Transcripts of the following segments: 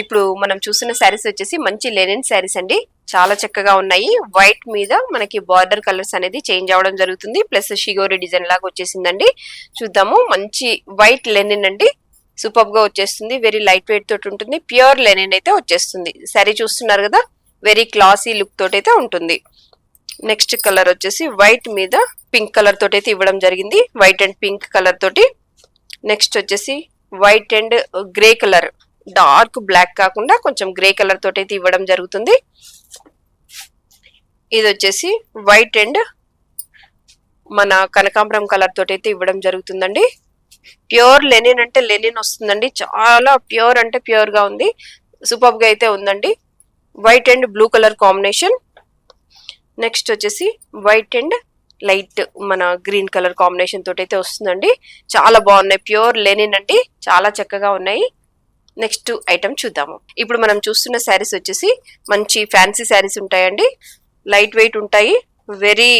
ఇప్పుడు మనం చూస్తున్న శారీస్ వచ్చేసి మంచి లెనిన్ శారీస్ అండి. చాలా చక్కగా ఉన్నాయి. వైట్ మీద మనకి బార్డర్ కలర్స్ అనేది చేంజ్ అవ్వడం జరుగుతుంది. ప్లస్ షిగోరి డిజైన్ లాగా వచ్చేసిందండి. చూద్దాము. మంచి వైట్ లెనిన్ అండి. సూపర్ గా వచ్చేస్తుంది. వెరీ లైట్ వెయిట్ తోటి ఉంటుంది. ప్యూర్ లెనిన్ అయితే వచ్చేస్తుంది. శారీ చూస్తున్నారు కదా, వెరీ క్లాసీ లుక్ తోటి అయితే ఉంటుంది. నెక్స్ట్ కలర్ వచ్చేసి వైట్ మీద పింక్ కలర్ తోటి అయితే ఇవ్వడం జరిగింది. వైట్ అండ్ పింక్ కలర్ తోటి. నెక్స్ట్ వచ్చేసి white and grey colour, dark black కాకుండా కొంచెం గ్రే కలర్ తోటి అయితే ఇవ్వడం జరుగుతుంది. ఇది వచ్చేసి వైట్ అండ్ మన కనకాంబరం కలర్ తోటి అయితే ఇవ్వడం జరుగుతుందండి. ప్యూర్ లెనిన్ అంటే లెనిన్ వస్తుందండి. చాలా ప్యూర్ అంటే ప్యూర్ గా ఉంది. సూపర్ గా అయితే ఉందండి. White and blue colour combination. Next వచ్చేసి వైట్ అండ్ లైట్ మన గ్రీన్ కలర్ కాంబినేషన్ తోటి అయితే వస్తుందండి. చాలా బాగున్నాయి. ప్యూర్ లెనిన్ అండి. చాలా చక్కగా ఉన్నాయి. నెక్స్ట్ ఐటమ్ చూద్దాము. ఇప్పుడు మనం చూస్తున్న శారీస్ వచ్చేసి మంచి ఫ్యాన్సీ శారీస్ ఉంటాయండి. లైట్ వెయిట్ ఉంటాయి. వెరీ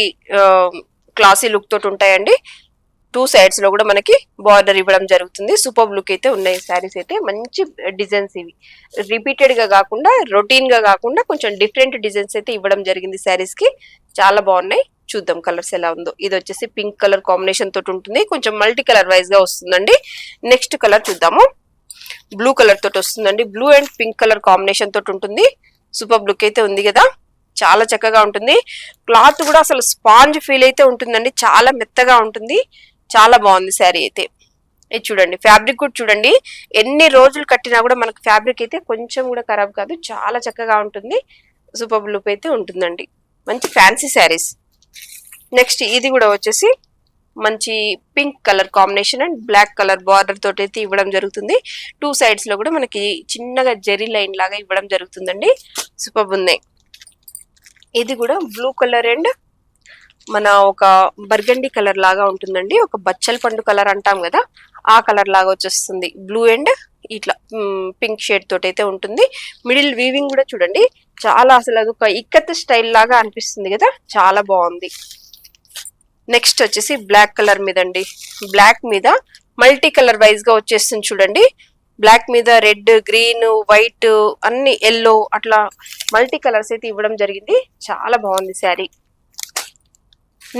క్లాసీ లుక్ తోటి ఉంటాయండి. 2 సైడ్స్ లో కూడా మనకి బార్డర్ ఇవ్వడం జరుగుతుంది. సూపర్ లుక్ అయితే ఉన్నాయి శారీస్ అయితే. మంచి డిజైన్స్ ఇవి. రిపీటెడ్ గా కాకుండా, రొటీన్ గా కాకుండా కొంచెం డిఫరెంట్ డిజైన్స్ అయితే ఇవ్వడం జరిగింది శారీస్ కి. చాలా బాగున్నాయి. చూద్దాం కలర్స్ ఎలా ఉందో. ఇది వచ్చేసి పింక్ కలర్ కాంబినేషన్ తోటి ఉంటుంది. కొంచెం మల్టీ కలర్ వైజ్ గా వస్తుందండి. నెక్స్ట్ కలర్ చూద్దాము. బ్లూ కలర్ తోటి వస్తుందండి. Blue and pink colour combination తోటి ఉంటుంది. సూపర్ లుక్ అయితే ఉంది కదా. చాలా చక్కగా ఉంటుంది. క్లాత్ కూడా అసలు స్పాంజ్ ఫీల్ అయితే ఉంటుందండి. చాలా మెత్తగా ఉంటుంది. చాలా బాగుంది శారీ అయితే. ఇది చూడండి. ఫ్యాబ్రిక్ కూడా చూడండి. ఎన్ని రోజులు కట్టినా కూడా మనకు ఫ్యాబ్రిక్ అయితే కొంచెం కూడా ఖరాబ్ కాదు. చాలా చక్కగా ఉంటుంది. సూపర్ లుక్ అయితే ఉంటుందండి. మంచి ఫ్యాన్సీ శారీస్. నెక్స్ట్ ఇది కూడా వచ్చేసి మంచి pink colour combination and black colour border తోటి అయితే ఇవ్వడం జరుగుతుంది. 2 సైడ్స్ లో కూడా మనకి చిన్నగా జెరీ లైన్ లాగా ఇవ్వడం జరుగుతుందండి. సూపర్ ఉంది. ఇది కూడా బ్లూ కలర్ అండ్ మన ఒక బర్గండి కలర్ లాగా ఉంటుందండి. ఒక బచ్చల పండు కలర్ అంటాం కదా, ఆ కలర్ లాగా వచ్చేస్తుంది. బ్లూ అండ్ ఇట్లా పింక్ షేడ్ తోటి అయితే ఉంటుంది. మిడిల్ వీవింగ్ కూడా చూడండి. చాలా అసలు అది ఒక ఇక్కత్ స్టైల్ లాగా అనిపిస్తుంది కదా. చాలా బాగుంది. నెక్స్ట్ వచ్చేసి బ్లాక్ కలర్ మీద అండి. బ్లాక్ మీద మల్టీ కలర్ వైజ్ గా వచ్చేస్తుంది చూడండి. బ్లాక్ మీద రెడ్, గ్రీన్, వైట్, అన్ని ఎల్లో అట్లా మల్టీ కలర్స్ అయితే ఇవ్వడం జరిగింది. చాలా బాగుంది శారీ.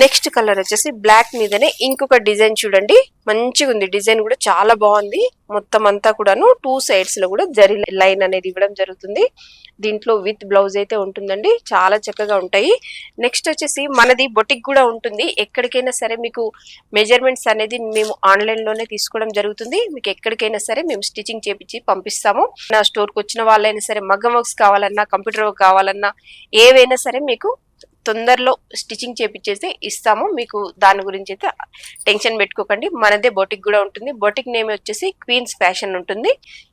నెక్స్ట్ కలర్ వచ్చేసి బ్లాక్ మీదనే ఇంకొక డిజైన్ చూడండి. మంచిగా ఉంది. డిజైన్ కూడా చాలా బాగుంది. మొత్తం అంతా కూడాను 2 సైడ్స్ లో కూడా జరీ లైన్ అనేది ఇవ్వడం జరుగుతుంది. దీంట్లో విత్ బ్లౌజ్ అయితే ఉంటుందండి. చాలా చక్కగా ఉంటాయి. నెక్స్ట్ వచ్చేసి మనది బొటిక్ కూడా ఉంటుంది. ఎక్కడికైనా సరే మీకు మెజర్మెంట్స్ అనేది మేము ఆన్లైన్ లోనే తీసుకోవడం జరుగుతుంది. మీకు ఎక్కడికైనా సరే మేము స్టిచింగ్ చేపించి పంపిస్తాము. నా స్టోర్ కి వచ్చిన వాళ్ళైనా సరే మగ్గం వర్క్స్ కావాలన్నా, కంప్యూటర్ వర్క్ కావాలన్నా, ఏవైనా సరే మీకు తొందరలో స్టిచింగ్ చేపించేసి ఇస్తాము. మీకు దాని గురించి అయితే టెన్షన్ పెట్టుకోకండి. మనదే బొటిక్ కూడా ఉంటుంది. బొటిక్ నేమ్ వచ్చేసి క్వీన్స్ ఫ్యాషన్ ఉంటుంది.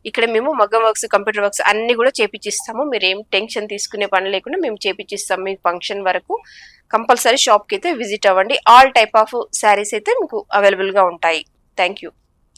ఇక్కడ మేము మగ్గం వర్క్స్, కంప్యూటర్ వర్క్స్ అన్ని కూడా చేపించిస్తాము. మీరు ఏం టెన్షన్ తీసుకునే పని లేకుండా మేము చేపించిస్తాము. మీ ఫంక్షన్ వరకు కంపల్సరీ షాప్ కి అయితే విజిట్ అవ్వండి. ఆల్ టైప్ ఆఫ్ శారీస్ అయితే మీకు అవైలబుల్ గా ఉంటాయి. Thank you.